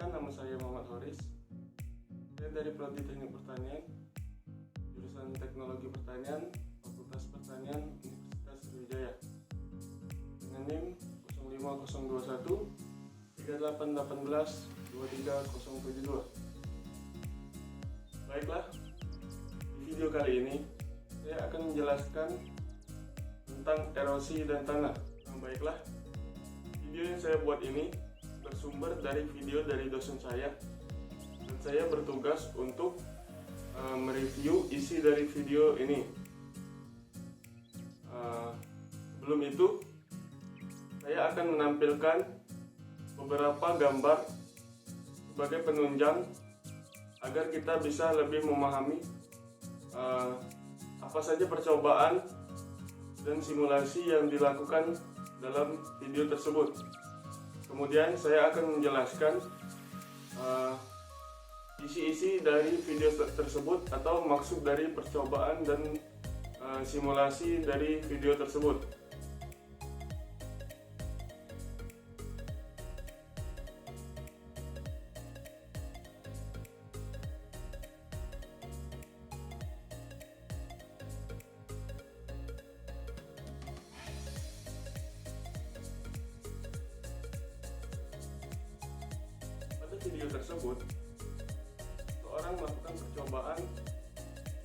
Perkenalkan, nama saya Muhammad Horis. Saya dari Prodi Teknik Pertanian, jurusan Teknologi Pertanian, Fakultas Pertanian, Universitas Sriwijaya. Dengan NIM 05021 3818 23072. Baiklah, di video kali ini saya akan menjelaskan tentang erosi dan tanah. Baiklah, video yang saya buat ini bersumber dari video dari dosen saya, dan saya bertugas untuk mereview isi dari video ini. Sebelum itu, saya akan menampilkan beberapa gambar sebagai penunjang agar kita bisa lebih memahami apa saja percobaan dan simulasi yang dilakukan dalam video tersebut. Kemudian saya akan menjelaskan isi-isi dari video tersebut atau maksud dari percobaan dan simulasi dari video tersebut. Video tersebut, seorang melakukan percobaan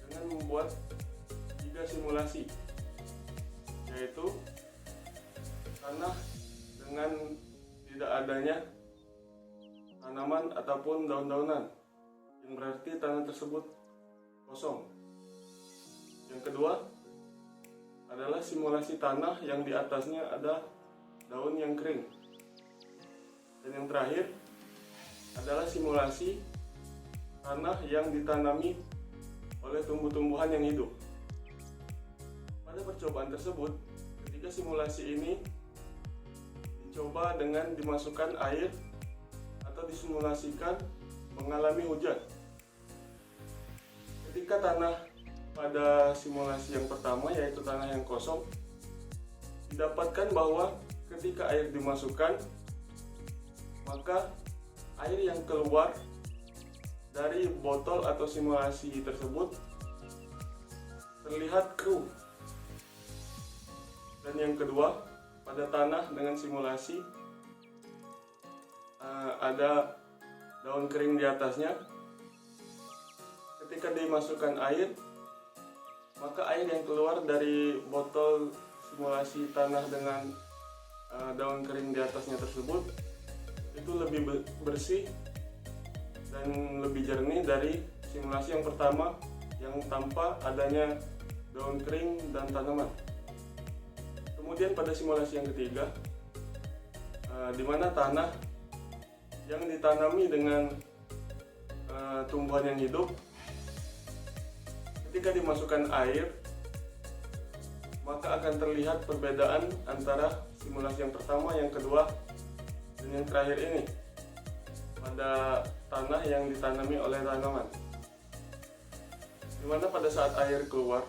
dengan membuat 3 simulasi, yaitu tanah dengan tidak adanya tanaman ataupun daun-daunan, yang berarti tanah tersebut kosong. Yang kedua adalah simulasi tanah yang di atasnya ada daun yang kering. Dan yang terakhir adalah simulasi tanah yang ditanami oleh tumbuh-tumbuhan yang hidup. Pada percobaan tersebut, ketiga simulasi ini dicoba dengan dimasukkan air atau disimulasikan mengalami hujan. Ketika tanah pada simulasi yang pertama, yaitu tanah yang kosong, didapatkan bahwa ketika air dimasukkan, maka air yang keluar dari botol atau simulasi tersebut terlihat keruh. Dan yang kedua, pada tanah dengan simulasi ada daun kering di atasnya. Ketika dimasukkan air, maka air yang keluar dari botol simulasi tanah dengan daun kering di atasnya tersebut itu lebih bersih dan lebih jernih dari simulasi yang pertama yang tanpa adanya daun kering dan tanaman. Kemudian pada simulasi yang ketiga, di mana tanah yang ditanami dengan tumbuhan yang hidup, ketika dimasukkan air, maka akan terlihat perbedaan antara simulasi yang pertama, yang kedua, dan yang terakhir ini pada tanah yang ditanami oleh tanaman, dimana pada saat air keluar,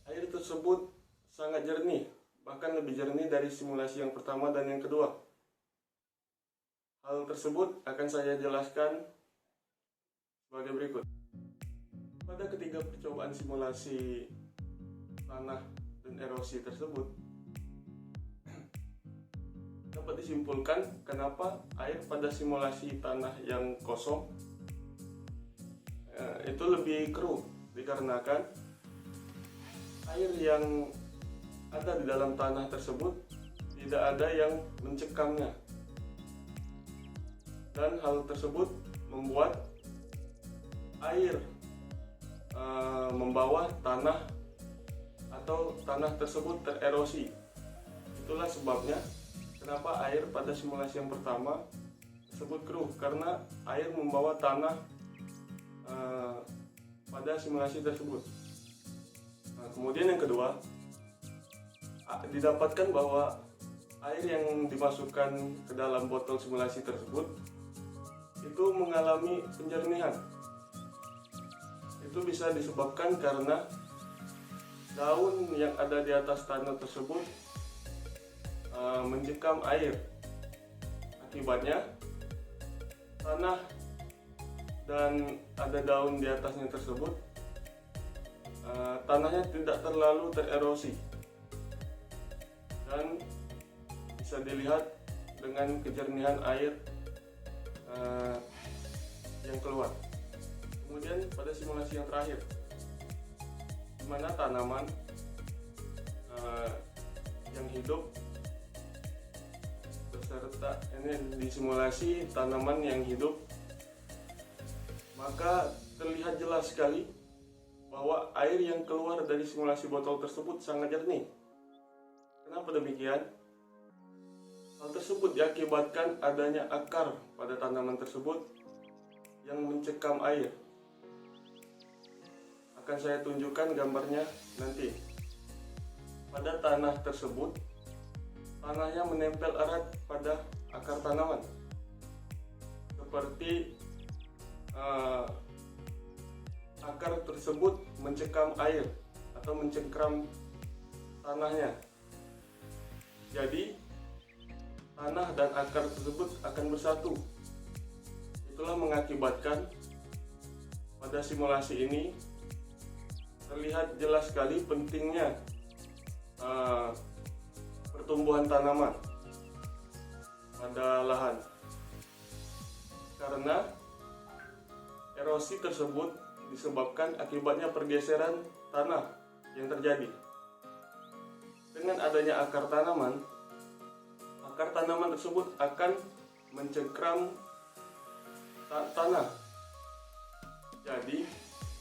air tersebut sangat jernih, bahkan lebih jernih dari simulasi yang pertama dan yang kedua. Hal tersebut akan saya jelaskan sebagai berikut. Pada ketiga percobaan simulasi tanah dan erosi tersebut, dapat disimpulkan kenapa air pada simulasi tanah yang kosong itu lebih keruh, dikarenakan air yang ada di dalam tanah tersebut tidak ada yang mencekamnya, dan hal tersebut membuat air membawa tanah atau tanah tersebut tererosi. Itulah sebabnya kenapa air pada simulasi yang pertama tersebut keruh, karena air membawa tanah pada simulasi tersebut. Kemudian yang kedua, didapatkan bahwa air yang dimasukkan ke dalam botol simulasi tersebut itu mengalami penjernihan. Itu bisa disebabkan karena daun yang ada di atas tanah tersebut mencekam air. Akibatnya tanah dan ada daun di atasnya tersebut, tanahnya tidak terlalu tererosi dan bisa dilihat dengan kejernihan air yang keluar. Kemudian pada simulasi yang terakhir, di mana tanaman yang hidup beserta ini disimulasi tanaman yang hidup, maka terlihat jelas sekali bahwa air yang keluar dari simulasi botol tersebut sangat jernih. Kenapa demikian? Hal tersebut diakibatkan adanya akar pada tanaman tersebut yang mencekam air. Akan saya tunjukkan gambarnya nanti. Pada tanah tersebut, tanahnya menempel erat pada akar tanaman, seperti akar tersebut mencekam air atau mencengkram tanahnya. Jadi tanah dan akar tersebut akan bersatu. Itulah mengakibatkan pada simulasi ini terlihat jelas sekali pentingnya pertumbuhan tanaman pada lahan, karena erosi tersebut disebabkan akibatnya pergeseran tanah yang terjadi. Dengan adanya akar tanaman tersebut akan mencengkram tanah. Jadi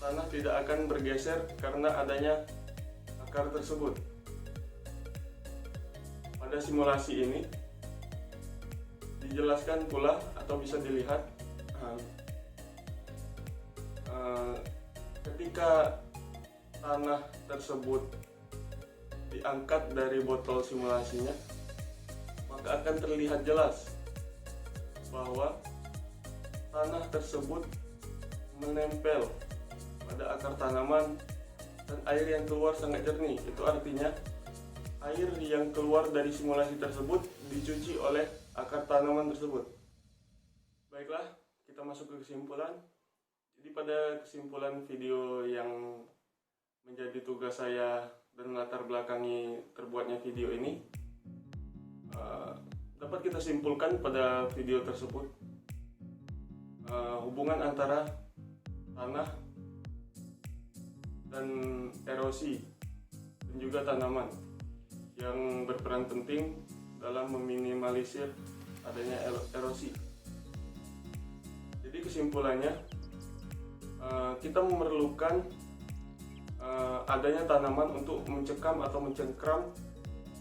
tanah tidak akan bergeser karena adanya akar tersebut. Pada simulasi ini dijelaskan pula atau bisa dilihat ketika tanah tersebut diangkat dari botol simulasinya, maka akan terlihat jelas bahwa tanah tersebut menempel pada akar tanaman dan air yang keluar sangat jernih. Itu artinya air yang keluar dari simulasi tersebut dicuci oleh akar tanaman tersebut. Baiklah, kita masuk ke kesimpulan. Jadi pada kesimpulan video yang menjadi tugas saya dan latar belakangi terbuatnya video ini, dapat kita simpulkan pada video tersebut hubungan antara tanah dan erosi dan juga tanaman yang berperan penting dalam meminimalisir adanya erosi. Jadi kesimpulannya, kita memerlukan adanya tanaman untuk mencekam atau mencengkram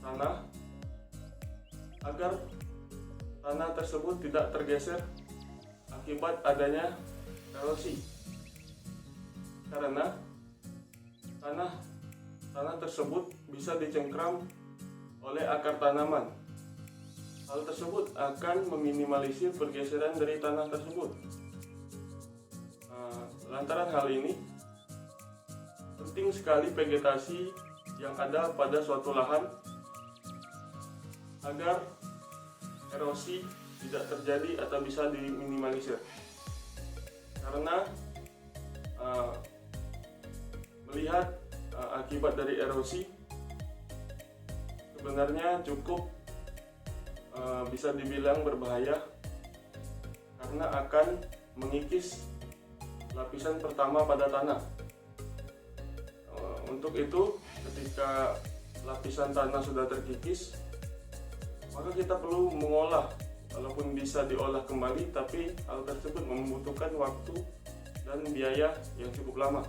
tanah agar tanah tersebut tidak tergeser akibat adanya erosi, karena tanah tersebut bisa dicengkram oleh akar tanaman. Hal tersebut akan meminimalisir pergeseran dari tanah tersebut. Lantaran hal ini, penting sekali vegetasi yang ada pada suatu lahan agar erosi tidak terjadi atau bisa diminimalisir. Karena melihat akibat dari erosi sebenarnya cukup bisa dibilang berbahaya, karena akan mengikis lapisan pertama pada tanah. Untuk itu, ketika lapisan tanah sudah terkikis, maka kita perlu mengolah, walaupun bisa diolah kembali, tapi hal tersebut membutuhkan waktu dan biaya yang cukup lama.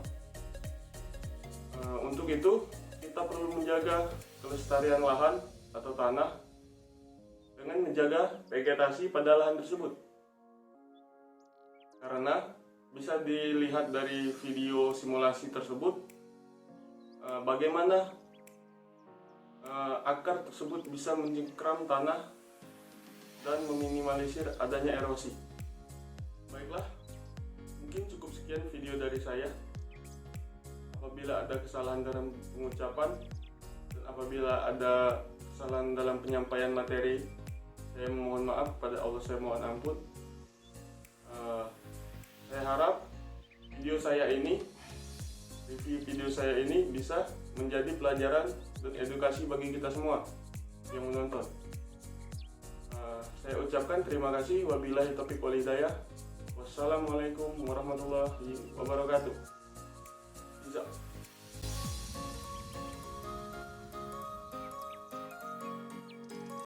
Untuk itu, kita perlu menjaga kelestarian lahan atau tanah dengan menjaga vegetasi pada lahan tersebut. Karena bisa dilihat dari video simulasi tersebut bagaimana akar tersebut bisa mencengkram tanah dan meminimalisir adanya erosi. Baiklah, mungkin cukup sekian video dari saya. Apabila ada kesalahan dalam pengucapan dan apabila ada kesalahan dalam penyampaian materi, saya mohon maaf, pada Allah saya mohon ampun. Saya harap review video saya ini bisa menjadi pelajaran dan edukasi bagi kita semua yang menonton. Saya ucapkan terima kasih. Wabillahi taufiq wal hidayah. Wassalamualaikum warahmatullahi wabarakatuh. Bisa.